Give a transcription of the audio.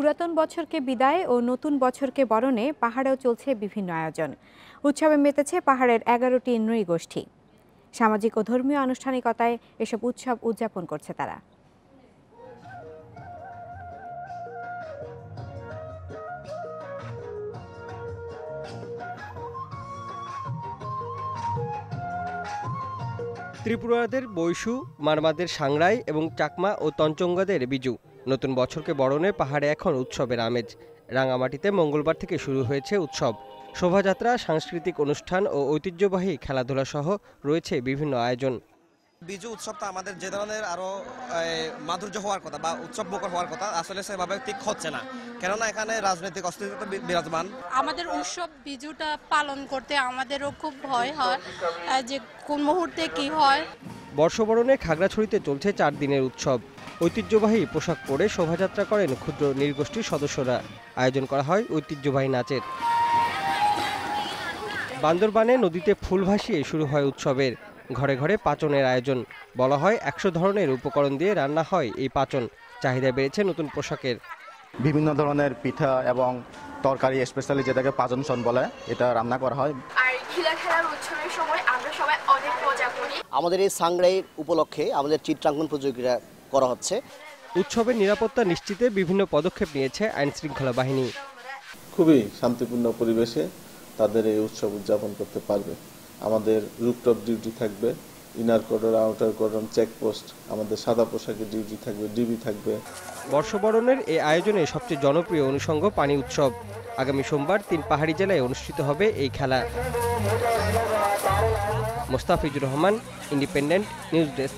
পুরাতন বছরকে বিদায় ও নতুন বছরকে বরণে পাহাড়েও চলছে বিভিন্ন আয়োজন। উৎসবে মেতেছে পাহাড়ের 11টি নৃগোষ্ঠী। সামাজিক ও ধর্মীয় আনুষ্ঠানিকতায় এসব উৎসব উদযাপন করছে তারা। ত্রিপুরাদের বৈশু, মারমাদের সাংরাই এবং চাকমা ও তঞ্চঙ্গাদের বিজু। নতুন বছরকে বরণে পাহাড়ে এখন উৎসবের আমেজ। রাঙামাটিতে মঙ্গলবার থেকে শুরু হয়েছে উৎসব। শোভাযাত্রা, সাংস্কৃতিক অনুষ্ঠান ও ঐতিহ্যবাহী খেলাধুলা সহ রয়েছে বিভিন্ন আয়োজন। বিজু উৎসবটা আমাদের যে ধরনের আরো মাধুর্য হওয়ার কথা বা উৎসব মুখর হওয়ার কথা আসলে সেভাবে ঠিক হচ্ছে না, কেননা এখানে রাজনৈতিক অস্থিরতা বিরাজমান। আমাদের উৎসব বিজুটা পালন করতে আমাদেরও খুব ভয় হয় যে কোন মুহূর্তে কি হয়। বর্ষবরণে খাগড়াছড়িতে চলছে 4 দিনের উৎসব। ঐতিহ্যবাহী পোশাক পরে শোভাযাত্রা করেন ক্ষুদ্র নৃগোষ্ঠীর সদস্যরা। আয়োজন করা হয় ঐতিহ্যবাহী নাচের। বান্দরবানে নদীতে ফুল ভাসিয়ে শুরু হয় উৎসবের। ঘরে ঘরে পাচনের আয়োজন। বলা হয় 100 ধরনের উপকরণ দিয়ে রান্না হয় এই পাচন। চাহিদা বেড়েছে নতুন পোশাকের। বিভিন্ন ধরনের পিঠা এবং তরকারি, স্পেশালি যেটাকে পাচনসন বলে, এটা রান্না করা হয়। আর খিলা খেলার উৎসবের সময় আমরা সবাই অনেক মজা করি। আমাদের এই সাংগ্রাই উপলক্ষে আমাদের চিত্রাঙ্কন প্রতিযোগিতা করা হচ্ছে। উৎসবের নিরাপত্তা নিশ্চিতে বিভিন্ন পদক্ষেপ নিয়েছে আইন শৃঙ্খলা বাহিনী। খুবই শান্তিপূর্ণ পরিবেশে তাদের এই উৎসব উদযাপন করতে পারবে। আমাদের রুফটপ ডিউটি থাকবে, inner cordon, outer cordon, checkpost, আমাদের সাদা পোশাকের ডিউটি থাকবে, ডিবি থাকবে। বর্ষবরণের এই আয়োজনে সবচেয়ে জনপ্রিয় অনুষঙ্গ পানি উৎসব। আগামী সোমবার 3 পাহাড়ি জেলায় অনুষ্ঠিত হবে এই খেলা। Mustafizur Rahman, independent news desk.